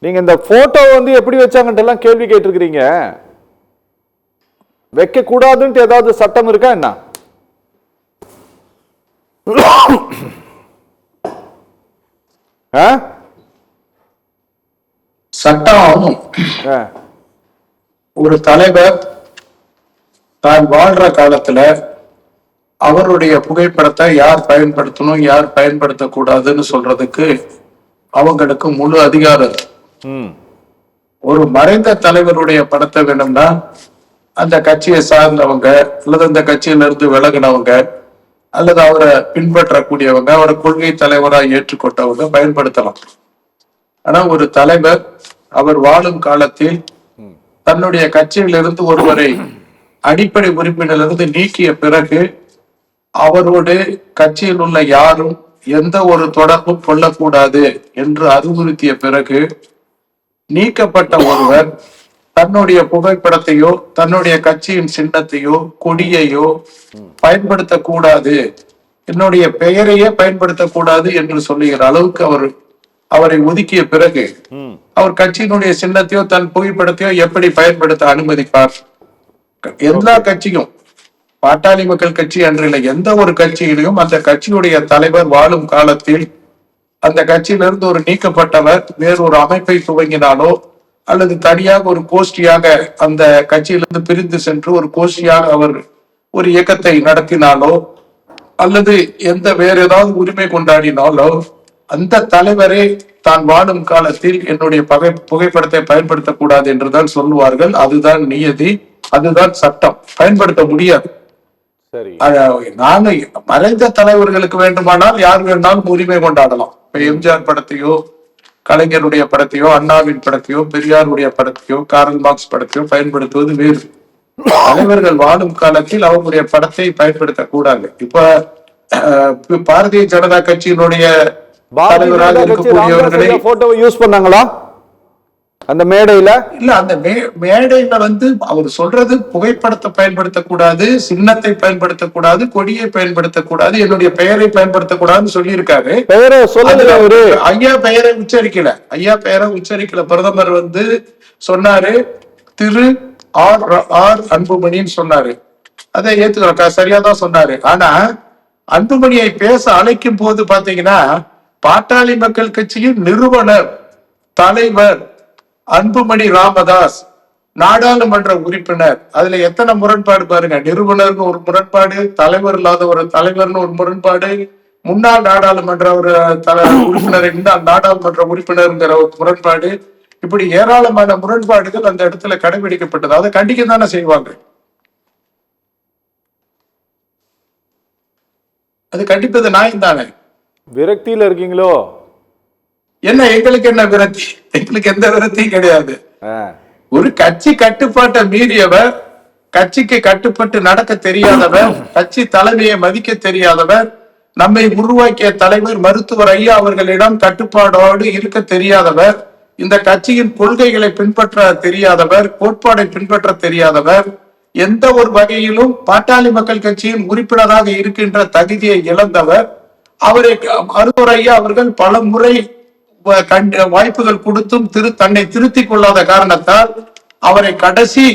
நீங்க இந்த போட்டோ வந்து எப்படி வச்சாங்கன்ட்டு எல்லாம் கேள்வி கேட்டிருக்கிறீங்க. வைக்க கூடாதுன்ட்டு ஏதாவது சட்டம் இருக்கா என்ன? சட்டம் ஒரு தலைவர் தான் வாழ்ற காலத்துல அவருடைய புகைப்படத்தை யார் பயன்படுத்தணும் யார் பயன்படுத்த கூடாதுன்னு சொல்றதுக்கு அவங்களுக்கு முழு அதிகாரம். ஒரு மறைந்த தலைவருடைய படத்தை வேணும்னா அந்த கட்சியை சார்ந்தவங்க அல்லது அந்த கட்சியில இருந்து விலகினவங்க அல்லது அவரை பின்பற்றக்கூடியவங்க அவரை கொள்கை தலைவராக ஏற்றுக்கொண்டவங்க பயன்படுத்தலாம். ஆனா ஒரு தலைவர் அவர் வாழும் காலத்தில் தன்னுடைய கட்சியிலிருந்து ஒருவரை அடிப்படை உறுப்பினரிலிருந்து நீக்கிய பிறகு அவரோடு கட்சியில் உள்ள யாரும் எந்த ஒரு தொடர்பும் கொள்ளக்கூடாது என்று அறிவுறுத்திய பிறகு நீக்கப்பட்ட ஒருவர் தன்னுடைய புகைப்படத்தையோ தன்னுடைய கட்சியின் சின்னத்தையோ கொடியையோ பயன்படுத்தக்கூடாது, என்னுடைய பெயரையே பயன்படுத்தக்கூடாது என்று சொல்லுகிற அளவுக்கு அவரை ஒதுக்கிய பிறகு அவர் கட்சியினுடைய சின்னத்தையோ தன் புகைப்படத்தையோ எப்படி பயன்படுத்த அனுமதிப்பார்? எல்லா கட்சியும், பாட்டாளி மக்கள் கட்சி அன்றில்லை, எந்த ஒரு கட்சியிலையும் அந்த கட்சியுடைய தலைவர் வாழும் காலத்தில் அந்த கட்சியிலிருந்து ஒரு நீக்கப்பட்டவர் வேறு ஒரு அமைப்பை துவங்கினாலோ அல்லது தனியாக ஒரு கோஷ்டியாக அந்த கட்சியிலிருந்து பிரிந்து சென்று ஒரு கோஷ்டியாக அவர் ஒரு இயக்கத்தை நடத்தினாலோ அல்லது எந்த வேற ஏதாவது உரிமை கொண்டாடினாலோ அந்த தலைவரே தான் வாழும் காலத்தில் என்னுடைய புகைப்படத்தை பயன்படுத்தக்கூடாது என்றுதான் சொல்லுவார்கள். அதுதான் நியதி, அதுதான் சட்டம். பயன்படுத்த முடியாது. நாங்க மறைந்த தலைவர்களுக்கு வேண்டுமானால் யார் வேணாலும் உரிமை கொண்டாடலாம். இப்ப எம்ஜிஆர் படத்தையோ கலைஞருடைய படத்தையோ அண்ணாவின் படத்தையோ பெரியாருடைய படத்தையோ காரல் மார்க்ஸ் படத்தையோ பயன்படுத்துவது வேறு. தலைவர்கள் வாழும் காலத்தில் அவங்களுடைய படத்தை பயன்படுத்தக்கூடாது. இப்ப பாரதிய ஜனதா கட்சியினுடைய தலைவராக இருக்கக்கூடியவர்களை போட்டோவை யூஸ் பண்ணாங்களா அந்த மேடையில? இல்ல, அந்த மேடையில வந்து அவர் சொல்றது புகைப்படத்தை பயன்படுத்தக்கூடாது, சின்னத்தை பயன்படுத்தக்கூடாது, கொடியை பயன்படுத்தக்கூடாது, என்னுடைய பெயரை பயன்படுத்தக்கூடாதுன்னு சொல்லி இருக்காரு. ஐயா பெயரை உச்சரிக்கல. பிரதமர் வந்து சொன்னாரு திரு ஆர் அன்புமணின்னு சொன்னாரு. அதை ஏத்துக்கலாம், சரியாதான் சொன்னாரு. ஆனா அன்புமணியை பேச அழைக்கும் போது பாத்தீங்கன்னா பாட்டாளி மக்கள் கட்சியின் நிறுவனர் தலைவர் அன்புமணி ராமதாஸ் நாடாளுமன்ற உறுப்பினர், அதுல எத்தனை முரண்பாடு பாருங்க. நிறுவனர்னு ஒரு முரண்பாடு, தலைவர் இல்லாத ஒரு தலைவர்னு ஒரு முரண்பாடு, முன்னாள் நாடாளுமன்ற ஒரு உறுப்பினர் இருந்தால் நாடாளுமன்ற உறுப்பினர்ங்கிற ஒரு முரண்பாடு, இப்படி ஏராளமான முரண்பாடுகள் அந்த இடத்துல கடைபிடிக்கப்பட்டது. அதை கண்டிக்க தானே செய்வாங்க. அது கண்டிப்பது நியாயம் தானே. விரக்தியில இருக்கீங்களோ என்ன? எங்களுக்கு என்ன விரக்தி? எங்களுக்கு எந்த விரக்தியும் கிடையாது. ஒரு கட்சி கட்டுப்பாட்டை மீறியவர், கட்சிக்கு கட்டுப்பட்டு நடக்க தெரியாதவர், கட்சி தலைமையை மதிக்க தெரியாதவர், நம்மை உருவாக்கிய தலைவர் மருத்துவர் ஐயா அவர்களிடம் கட்டுப்பாடோடு இருக்க தெரியாதவர், இந்த கட்சியின் கொள்கைகளை பின்பற்ற தெரியாதவர், கோட்பாடை பின்பற்ற தெரியாதவர், எந்த ஒரு வகையிலும் பாட்டாளி மக்கள் கட்சியின் உறுப்பினராக இருக்கின்ற தகுதியை இழந்தவர், அவரை மருத்துவர் ஐயா அவர்கள் பல முறை வாய்ப்புகள் கொடுத்தும் தன்னை திருத்திக் கொள்ளாத காரணத்தால் அவரை கடைசி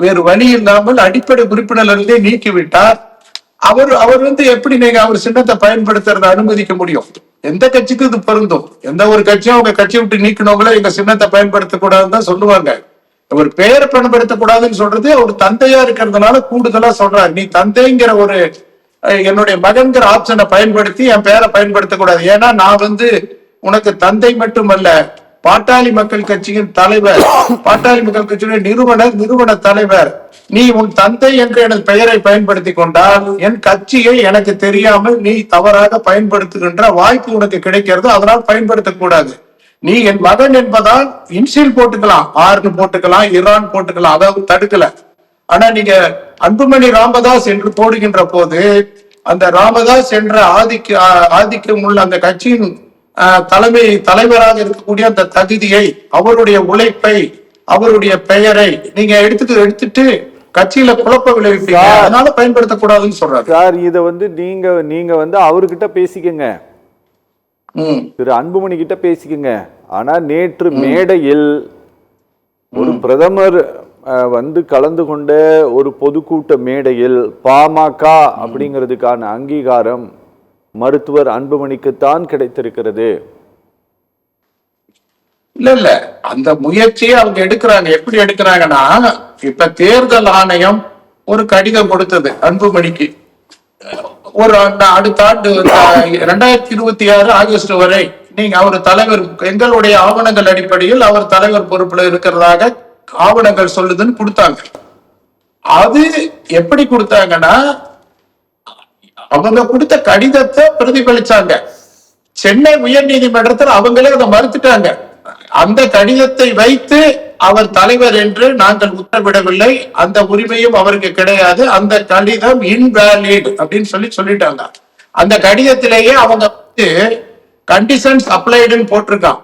வேறு வழி இல்லாமல் அடிப்படை உறுப்பினரிலிருந்தே நீக்கிவிட்டார். அவர் வந்து எப்படி நீங்க அவர் சின்னத்தை பயன்படுத்துறத அனுமதிக்க முடியும்? எந்த கட்சிக்கும் இது பொருந்தும். எந்த ஒரு கட்சியும் அவங்க கட்சியை விட்டு நீக்கினவங்களே எங்க சின்னத்தை பயன்படுத்தக்கூடாதுன்னு தான் சொல்லுவாங்க. ஒரு பெயரை பயன்படுத்தக்கூடாதுன்னு சொல்றது அவர் தந்தையா இருக்கிறதுனால கூடுதலா சொல்றாரு. நீ தந்தைங்கிற ஒரு என்னுடைய மகன்கிற ஆப்ஷனை பயன்படுத்தி என் பேரை பயன்படுத்தக்கூடாது. ஏன்னா நான் வந்து உனக்கு தந்தை மட்டுமல்ல, பாட்டாளி மக்கள் கட்சியின் தலைவர், பாட்டாளி மக்கள் கட்சியின் நிறுவன தலைவர். நீ உன் தந்தை என்று எனது பெயரை பயன்படுத்தி கொண்டால் என் கட்சியை எனக்கு தெரியாமல் நீ தவறாக பயன்படுத்துகின்ற வாய்ப்பு உனக்கு கிடைக்கிறது. அதனால் பயன்படுத்தக்கூடாது. நீ என் மகன் என்பதால் இன்சியல் போட்டுக்கலாம், ஆர்னு போட்டுக்கலாம், இரான் போட்டுக்கலாம், அதாவது தடுக்கல. ஆனா நீங்க அன்புமணி ராமதாஸ் என்று போடுகின்ற போது அந்த ராமதாஸ் என்ற ஆதிக்கம் உள்ள அந்த கட்சியின் தலைவராக இருக்கக்கூடிய அந்த தகுதியை, அவருடைய உழைப்பை, அவருடைய பெயரை நீங்க எடுத்துட்டு கட்சியில குழப்ப விளைவிப்பீங்க. அதனால பயன்படுத்தக்கூடாதுன்னு சொல்றாரு. சார், இத வந்து நீங்க வந்து அவர்கிட்ட பேசிக்கங்க, திரு அன்புமணி கிட்ட பேசிக்கங்க. ஆனா நேற்று மேடையில் ஒரு பிரதமர் வந்து கலந்து கொண்ட ஒரு பொதுக்கூட்ட மேடையில் பாமக அப்படிங்கிறதுக்கான அங்கீகாரம் மருத்துவர் அன்புமணிக்குத்தான் கிடைத்திருக்கிறது. இல்ல அந்த முயற்சியை அவங்க எடுக்கிறாங்க. எப்படி எடுக்கிறாங்கன்னா, இப்ப தேர்தல் ஆணையம் ஒரு கடிதம் கொடுத்தது அன்புமணிக்கு. ஒரு அடுத்த ஆண்டு 2026 ஆகஸ்ட் வரை நீங்க அவர் தலைவர், எங்களுடைய ஆவணங்கள் அடிப்படையில் அவர் தலைவர் பொறுப்புல இருக்கிறதாக ஆவணங்கள் சொல்லுதுன்னு கொடுத்தாங்க. அது எப்படி கொடுத்தாங்கன்னா, அவங்க கொடுத்த கடிதத்தை பிரதிபலிச்சாங்க. சென்னை உயர் நீதிமன்றத்தில் அவங்களே அதை மறுத்துட்டாங்க. அந்த கடிதத்தை வைத்து அவர் தலைவர் என்று நாங்கள் உத்தரவிடவில்லை, அந்த உரிமையும் அவருக்கு கிடையாது, அந்த கடிதம் இன்வேலிட் அப்படின்னு சொல்லிட்டாங்க. அந்த கடிதத்திலேயே அவங்க கண்டிஷன்ஸ் அப்ளைடுன்னு போட்டிருக்கான்.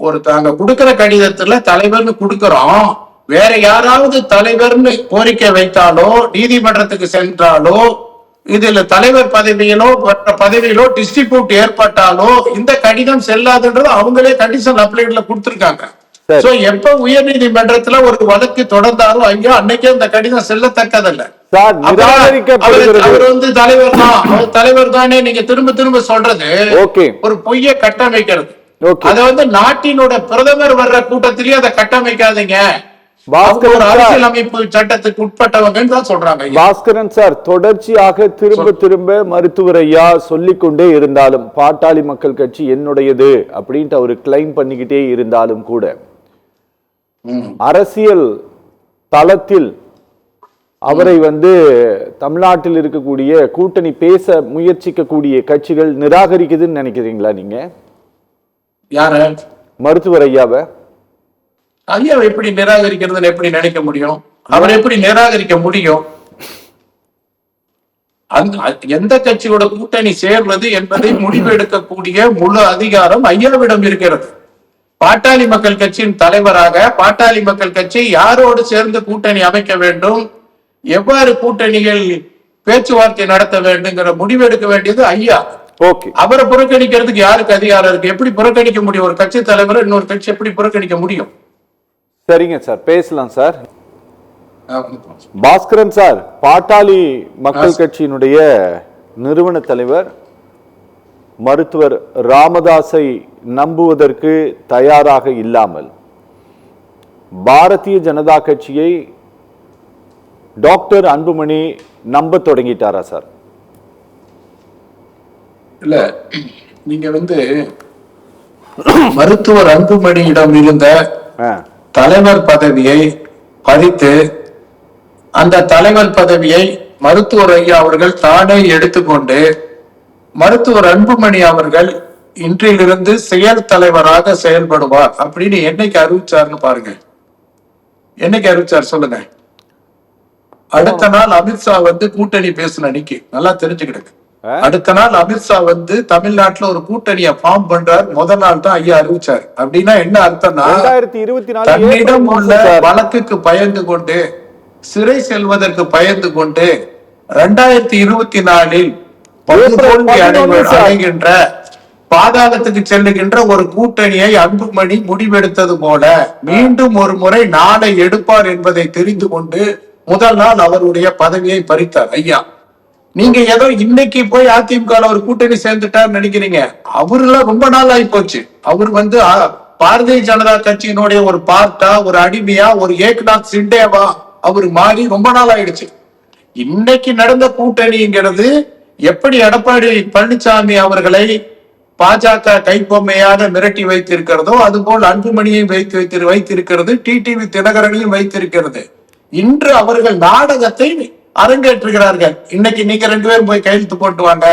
ஒரு தாங்க கொடுக்கிற கடிதத்துல தலைவர்னு கொடுக்கிறோம், வேற யாராவது தலைவர்னு கோரிக்கை வைத்தாலோ நீதிமன்றத்துக்கு சென்றாலோ இதுல தலைவர் பதவியிலோ மற்ற பதவியிலோ டிஸ்ட்ரிபியூட் ஏற்பட்டாலோ இந்த கடிதம் செல்லாதுன்றது அவங்களே கண்டிஷன் அப்ளைட்ல கொடுத்திருக்காங்க. சோ எப்ப உயர் நீதிமன்றத்துல ஒரு வழக்கு தொடர்ந்தாரோ ஐயா அன்னைக்கே இந்த கடிதம் செல்லத்தக்கதல்ல. அவர் வந்து தலைவர் தான், அவர் தலைவர் தானே நீங்க திரும்ப திரும்ப சொல்றது ஒரு பொய்யை கட்டமைக்கிறது. அத வந்து நாட்டினோட பிரதமர் வர்ற கூட்டத்திலேயே அதை கட்டமைக்காதீங்க, அரசியலமைப்பு சட்டத்துக்கு உட்பட்டவங்க சொல்றாங்க. பாஸ்கரன் சார் தொடர்ச்சியாக திரும்ப திரும்ப மருத்துவர் ஐயா சொல்லிக்கொண்டே இருந்தாலும், பாட்டாளி மக்கள் கட்சி என்னுடையது அப்படின்ட்டு அவரு கிளைம் பண்ணிக்கிட்டே இருந்தாலும் கூட அரசியல் தளத்தில் அவரை வந்து தமிழ்நாட்டில் இருக்கக்கூடிய கூட்டணி பேச முயற்சிக்கக்கூடிய கட்சிகள் நிராகரிக்குதுன்னு நினைக்கிறீங்களா நீங்க? யார? மருத்துவர் ஐயாவை. ஐயாவை எப்படி நிராகரிக்கிறதுன்னு எப்படி நினைக்க முடியும்? அவர் எப்படி நிராகரிக்க முடியும்? எந்த கட்சியோட கூட்டணி சேர்வது என்பதை முடிவு எடுக்கக்கூடிய முழு அதிகாரம் ஐயாவிடம் இருக்கிறது. பாட்டாளி மக்கள் கட்சியின் தலைவராக பாட்டாளி மக்கள் கட்சி யாரோடு சேர்ந்து கூட்டணி அமைக்க வேண்டும், எவ்வாறு கூட்டணிகள் பேச்சுவார்த்தை நடத்த வேண்டுங்கிற முடிவு எடுக்க வேண்டியது ஐயா. அவரை புறக்கணிக்கிறதுக்கு யாருக்கு அதிகாரம் இருக்கு? எப்படி புறக்கணிக்க முடியும்? ஒரு கட்சி தலைவர் இன்னொரு கட்சி எப்படி புறக்கணிக்க முடியும்? சரிங்க சார், பேசலாம் சார். பாஸ்கரன் சார், பாட்டாளி மக்கள் கட்சியினுடைய நிறுவன தலைவர் மருத்துவர் ராமதாஸை நம்புவதற்கு தயாராக இல்லாமல் பாரதிய ஜனதா கட்சியை டாக்டர் அன்புமணி நம்ப தொடங்கிட்டாரா சார்? இல்ல, நீங்க வந்து மருத்துவர் அன்புமணியிடம் இருந்த தலைவர் பதவியை பறித்து அந்த தலைவர் பதவியை மருத்துவர் ஐயா அவர்கள் தானே எடுத்துக்கொண்டு மருத்துவர் அன்புமணி அவர்கள் இன்றிலிருந்து செயல் தலைவராக செயல்படுவார் அப்படின்னு என்னைக்கு அறிவிச்சார்னு பாருங்க. என்னைக்கு அறிவிச்சார் சொல்லுங்க? அடுத்த நாள் அமித்ஷா வந்து கூட்டணி பேசின அன்னைக்கு. நல்லா தெரிஞ்சுக்கிடுங்க. அடுத்த நாள் அமித்ஷா வந்து தமிழ்நாட்டுல ஒரு கூட்டணியை ஃபார்ம் பண்றார். முதல் நாள் தான் ஐயா அறிவிச்சார். அப்படின்னா என்ன அர்த்தம்னா, தன்னிடம் உள்ள வழக்குக்கு பயந்து கொண்டு சிறை செல்வதற்கு பயந்து கொண்டு 2024 அடைகின்ற பாதாளத்துக்கு செல்லுகின்ற ஒரு கூட்டணியை அன்புமணி முடிவெடுத்தது போல மீண்டும் ஒரு முறை நாளை எடுப்பார் என்பதை தெரிந்து கொண்டு முதல் நாள் அவருடைய பதவியை பறித்தார் ஐயா. நீங்க ஏதோ இன்னைக்கு போய் அதிமுக ஒரு கூட்டணி சேர்ந்துட்டார் நினைக்கிறீங்க. அவருலாம் ரொம்ப நாள் ஆகி போச்சு. அவர் வந்து பாரதிய ஜனதா கட்சியினுடைய ஒரு பார்ட்டா, ஒரு அடிமையா, ஒரு ஏக்நாத் சிண்டேவா அவர் மாறி ரொம்ப நாள் ஆயிடுச்சு. இன்னைக்கு நடந்த கூட்டணிங்கிறது எப்படி எடப்பாடி பழனிசாமி அவர்களை பாஜக கைப்பொம்மையாக மிரட்டி வைத்திருக்கிறதோ அதுபோல் அன்புமணியையும் வைத்திருக்கிறது, டிடிவி தினகரனையும் வைத்திருக்கிறது. இன்று அவர்கள் நாடகத்தை அரங்கேற்றுகிறார்கள். இன்னைக்கு நீங்க 2 பேரும் போய் கையெழுத்து போட்டு வாங்க,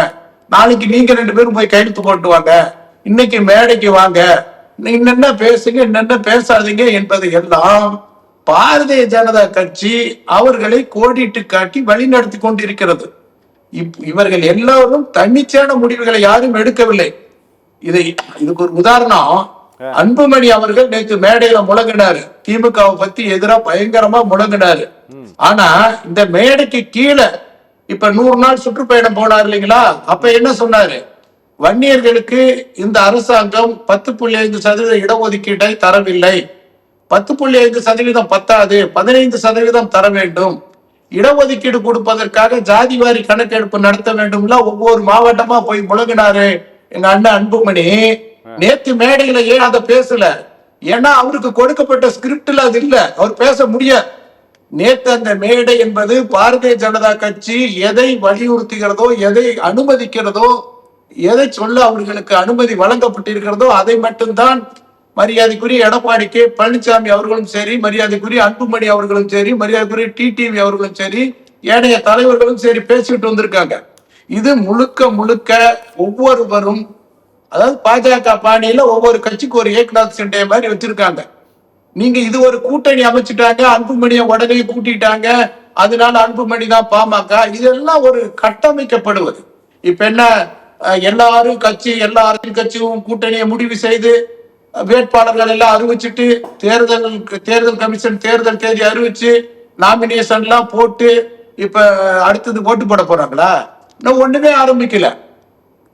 நாளைக்கு நீங்க 2 பேரும் போய் கையெழுத்து போட்டு வாங்க, இன்னைக்கு மேடைக்கு வாங்க, என்னென்ன பேசுங்க என்னென்ன பேசாதீங்க என்பதை எல்லாம் பாரதிய ஜனதா கட்சி அவர்களை கோடிட்டு காட்டி வழிநடத்தி கொண்டிருக்கிறது. இவர்கள் எல்லாரும் தன்னிச்சையான முடிவுகளை யாரும் எடுக்கவில்லை. இதுக்கு ஒரு உதாரணம், அன்புமணி அவர்கள் நேற்று மேடையில முழங்கினாரு, திமுகவை பத்தி எதிராக பயங்கரமா முழங்கினாரு. ஆனா இந்த மேடைக்கு கீழே இப்ப 100 நாள் சுற்றுப்பயணம் போனார் இல்லைங்களா, அப்ப என்ன சொன்னாரு? வன்னியர்களுக்கு இந்த அரசாங்கம் 10.5% இடஒதுக்கீட்டை தரவில்லை. 10.5% பத்தாது, 15% தர வேண்டும். இடஒதுக்கீடு கொடுப்பதற்காக ஜாதிவாரி கணக்கெடுப்பு நடத்த வேண்டும்ல ஒவ்வொரு மாவட்டமா போய் முழங்கினாரு எங்க அண்ணன் அன்புமணி. நேத்து மேடையில ஏன் அதை பேசல? ஏன்னா அவருக்கு கொடுக்கப்பட்ட ஸ்கிரிப்ட்ல அது இல்ல, அவர் பேச முடியாது. நேத்து அந்த மேடை என்பது பாரதிய ஜனதா கட்சி எதை வலியுறுத்துகிறதோ, எதை அனுமதிக்கிறதோ, எதை சொல்ல அவர்களுக்கு அனுமதி வழங்கப்பட்டிருக்கிறதோ அதை மட்டும்தான் மரியாதைக்குரிய எடப்பாடி கே பழனிசாமி அவர்களும் சரி, மரியாதைக்குரிய அன்புமணி அவர்களும் சரி, மரியாதைக்குரிய டிடிவி அவர்களும் சரி, ஏனைய தலைவர்களும் சரி பேசிட்டு வந்திருக்காங்க. இது முழுக்க முழுக்க ஒவ்வொருவரும், அதாவது பாஜக பாணியில ஒவ்வொரு கட்சிக்கு ஒரு ஏக்நாத் சிண்டே மாதிரி வச்சிருக்காங்க. நீங்க இது ஒரு கூட்டணி அமைச்சிட்டாங்க, அன்புமணியை உடனே கூட்டிட்டாங்க, அதனால அன்புமணி தான் பாமக, இதெல்லாம் ஒரு கட்டமைக்கப்படுவது. இப்ப என்ன, எல்லாரும் கட்சி, எல்லா அரசியல் கட்சியும் கூட்டணியை முடிவு செய்து வேட்பாளர்கள் எல்லாம் அறிவிச்சுட்டு தேர்தல் கமிஷன் தேர்தல் தேதி அறிவிச்சு நாமினேஷன் எல்லாம் போட்டு இப்ப அடுத்தது ஓட்டு போட போறாங்களா? இன்னும் ஒண்ணுமே ஆரம்பிக்கல.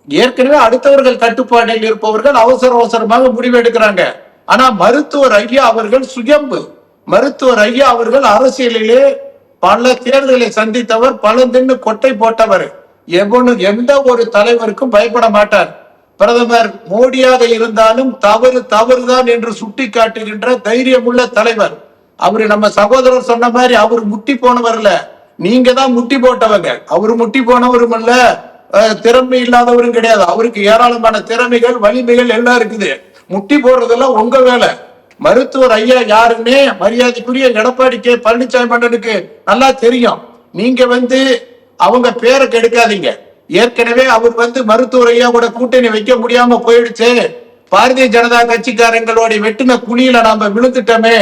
ஏற்கனவே அடுத்தவர்கள் கட்டுப்பாட்டில் இருப்பவர்கள் அவசர அவசரமாக முடிவு எடுக்கிறாங்க. ஆனா மருத்துவர் ஐயா அவர்கள் சுயம்பு. மருத்துவர் ஐயா அவர்கள் அரசியலிலே பல தேர்தலை சந்தித்தவர், பல தின்னு கொட்டை போட்டவர். எந்த ஒரு தலைவருக்கும் பயப்பட மாட்டார். பிரதமர் மோடியாக இருந்தாலும் தவறு தவறுதான் என்று சுட்டி காட்டுகின்ற தைரியம் உள்ள தலைவர். அவரு நம்ம சகோதரர் சொன்ன மாதிரி அவர் முட்டி போனவர்ல, நீங்க தான் முட்டி போட்டவங்க. அவரு முட்டி போனவரும் இல்ல, திறமை இல்லாதவரும் கிடையாது. அவருக்கு ஏராளமான திறமைகள், வலிமைகள் எல்லாம் இருக்குது. முட்டி போடுறதெல்லாம் உங்க வேலை. மருத்துவர் ஐயா யாருன்னே மரியாதைக்குரிய எடப்பாடி கே பழனிசாமி மன்னனுக்கு நல்லா தெரியும். நீங்க அவங்க பேரை கெடுக்காதீங்க. ஏற்கனவே அவர் மருத்துவர் ஐயாவோட கூட்டணி வைக்க முடியாம போயிடுச்சு. பாரதிய ஜனதா கட்சிக்காரங்களோட வெட்டின குழியில நாம விழுந்துட்டோமே,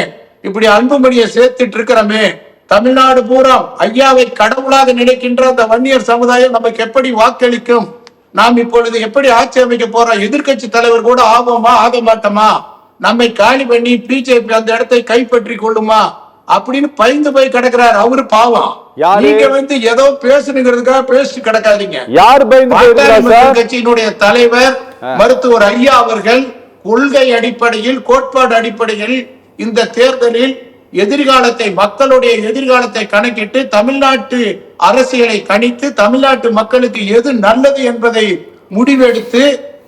இப்படி அன்புமணியை சேர்த்துட்டு இருக்கிறோமே, தமிழ்நாடு பூரா ஐயாவை கடவுளாக நினைக்கின்ற அந்த வன்னியர் சமுதாயம் நமக்கு எப்படி வாக்களிக்கும்? நாம் இப்பொழுது எப்படி ஆட்சி அமைக்க போறோம்? எதிர்கட்சி தலைவர் கூட ஆவோமா, ஆக மாட்டோமா? நம்மை காலி பண்ணி பிஜேபி அந்த இடத்தை கைப்பற்றி கொள்ளுமா அப்படின்னு பயந்து போய் கிடக்கிறார். அவரு பாவம். நீங்க ஏதோ பேசுனுங்கிறதுக்காக பேசிட்டு கிடக்காதீங்க. யார் கட்சியினுடைய தலைவர் மருத்துவர் ஐயா அவர்கள் கொள்கை அடிப்படையில், கோட்பாடு அடிப்படையில் இந்த தேர்தலில் எதிர்காலத்தை, மக்களுடைய எதிர்காலத்தை கணக்கிட்டு தமிழ்நாட்டு அரசியலை கணித்து தமிழ்நாட்டு மக்களுக்கு எது நல்லது என்பதை முடிவெடுத்து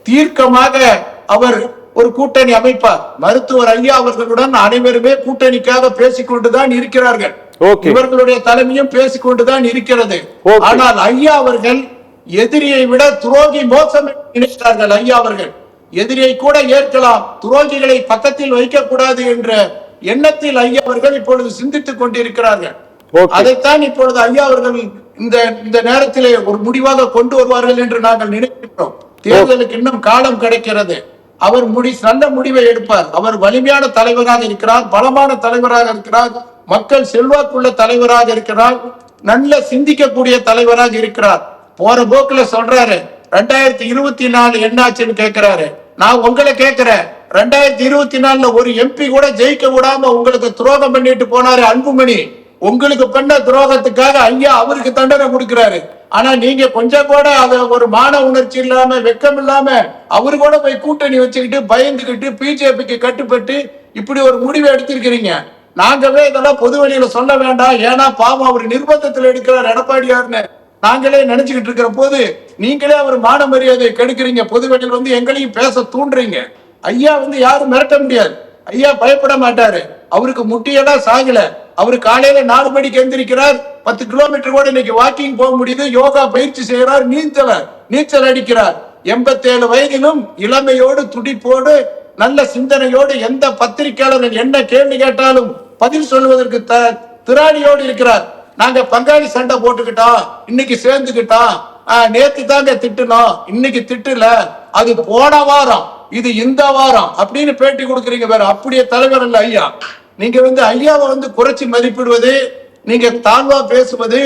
தீர்க்கமாக அவர் ஒரு கூட்டணி அமைப்பார். மருத்துவர் ஐயா அவர்களுடன் அனைவருமே கூட்டணிக்காக பேசிக்கொண்டுதான் இருக்கிறார்கள். இவர்களுடைய தலைமையும் பேசிக்கொண்டுதான் இருக்கிறது. ஆனால் ஐயா அவர்கள் எதிரியை விட துரோகி மோசம் நினைக்கிறார்கள். ஐயா அவர்கள் எதிரியை கூட ஏற்கலாம், துரோகிகளை பக்கத்தில் வைக்க கூடாது என்ற எண்ணத்தில் ஐயா அவர்கள் இப்பொழுது சிந்தித்துக் கொண்டிருக்கிறார்கள். அதைத்தான் இப்பொழுது ஐயா அவர்கள் இந்த நேரத்திலே ஒரு முடிவாக கொண்டு வருவார்கள் என்று நாங்கள் நினைக்கிறோம். தேர்தலுக்கு இன்னும் காலம் கிடைக்கிறது. அவர் நல்ல முடிவை எடுப்பார். அவர் வலிமையான தலைவராக இருக்கிறார், பலமான தலைவராக இருக்கிறார், மக்கள் செல்வாக்குள்ள தலைவராக இருக்கிறார், நல்ல சிந்திக்கக்கூடிய தலைவராக இருக்கிறார். போற போக்குல சொல்றாரு 2024 என்னாச்சுன்னு கேட்கிறாரு. நான் உங்களை கேட்கிறேன், 2024 ஒரு எம்பி கூட ஜெயிக்க விடாம உங்களுக்கு துரோகம் பண்ணிட்டு போனாரு அன்புமணி. உங்களுக்கு பண்ண துரோகத்துக்காக ஐயா அவருக்கு தண்டனை கொடுக்கிறாரு. ஆனா நீங்க கொஞ்சம் கூட அத ஒரு மான உணர்ச்சி இல்லாம, வெக்கம் இல்லாம அவரு கூட போய் கூட்டணி வச்சுக்கிட்டு பயந்துகிட்டு பிஜேபிக்கு கட்டுப்பட்டு இப்படி ஒரு முடிவை எடுத்திருக்கிறீங்க. நாங்களே இதெல்லாம் பொது வழியில சொல்ல வேண்டாம், ஏன்னா பாவம் அவர் நிர்பந்தத்தில் எடுக்கிறார் எடப்பாடியார்னு நாங்களே நினைச்சுக்கிட்டு இருக்கிற போது நீங்களே அவர் மான மரியாதையை கெடுக்கிறீங்க. பொது வழியில் எங்களையும் பேச தூண்டுறீங்க. ஐயா யாரும் மிரட்ட முடியாது. ஐயா பயப்பட மாட்டாரு. அவருக்கு முட்டியெல்லாம் சாகல. அவரு காலையில 4 மணிக்கு எந்திரிக்கிறார், 10 கிலோமீட்டர் கூட இன்னைக்கு வாக்கிங் போக முடியுது, யோகா பயிற்சி செய்யறார், நீச்சல் அடிக்கிறார். 87 வயதிலும் இளமையோடு, துடிப்போடு, நல்ல சிந்தனையோடு, எந்த பத்திரிகையாளர்கள் என்ன கேள்வி கேட்டாலும் பதில் சொல்வதற்கு திராணியோடு இருக்கிறார். நாங்க பங்காளி சண்டை போட்டுக்கிட்டோம், இன்னைக்கு சேர்ந்துக்கிட்டோம், நேத்து தாங்க திட்டுனோம், இன்னைக்கு திட்டுல, அது போன வாரம், இது இந்த வாரம் அப்படின்னு பேட்டி கொடுக்குறீங்க. வேற அப்படியே தலைவர் இல்ல ஐயா. நீங்க ஐயாவை குறைச்சி மதிப்பிடுவது, நீங்க தாழ்வா பேசுவது,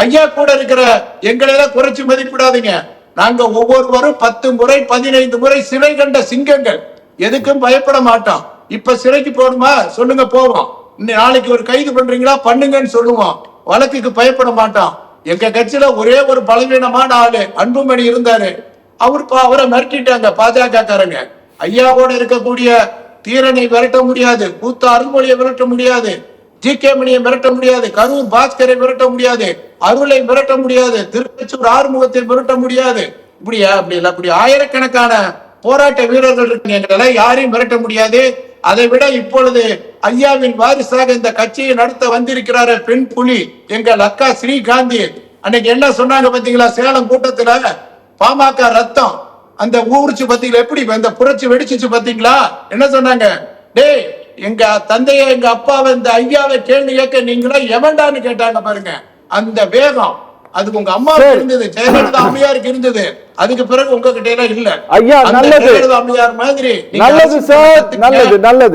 ஐயா கூட இருக்கிற எங்களெல்லாம் குறைச்சி மதிப்பிடாதீங்க. நாங்க ஒவ்வொருவரும் 10 முறை 15 முறை சிறை கண்ட சிங்கங்கள், எதுக்கும் பயப்பட மாட்டோம். இப்ப சிறைக்கு போகணுமா சொல்லுங்க, போவோம். நாளைக்கு ஒரு கைது பண்றீங்களா பண்ணுங்கன்னு சொல்லுவோம். வழக்குக்கு பயப்பட மாட்டோம். எங்க கட்சியில ஒரே ஒரு பலவீனமான ஆளு அன்புமணி இருந்தாரு. அவரை மிரட்டிட்டாங்க பாஜக காரங்க. ஐயாவோட இருக்கக்கூடிய தீரனை விரட்ட முடியாது, கூத்த அருள்மொழியை விரட்ட முடியாது, ஜி.கே. மணியை மிரட்ட முடியாது, கரூர் பாஸ்கரை மிரட்ட முடியாது, அருளை மிரட்ட முடியாது, திருச்சூர் ஆறுமுகத்தை மிரட்ட முடியாது. இப்படி ஆயிரக்கணக்கான போராட்ட வீரர்கள் இருக்காங்க, யாரையும் மிரட்ட முடியாது. அதை விட இப்பொழுது ஐயாவின் வாரிசாக இந்த கட்சியை நடத்த வந்திருக்கிறாரு பெண் புலி எங்கள் அக்கா ஸ்ரீகாந்தி. அன்னைக்கு என்ன சொன்னாங்க பாத்தீங்களா, சேலம் கூட்டத்துல பாமக ரத்தம் அந்த ஊர்ச்சு பாத்தீங்களா, எப்படி இந்த புரட்சி வெடிச்சிச்சு பாத்தீங்களா? என்ன சொன்னாங்க, டேய் எங்க தந்தைய எங்க அப்பாவை இந்த ஐயாவை கேள்வி கேட்க நீங்களா எவன்டான்னு கேட்டாங்க பாருங்க. அந்த வேகம் அது உங்க அம்மாவுக்கு இருந்தது, ஜெயலலிதா அம்மையாருக்கு இருந்தது. அதுக்கு பிறகு உங்ககிட்ட எல்லாம் இல்ல. ஐயா நல்லது, ஜெயலலிதா அம்மையார் மாதிரி நல்லது சார், நல்லது நல்லது.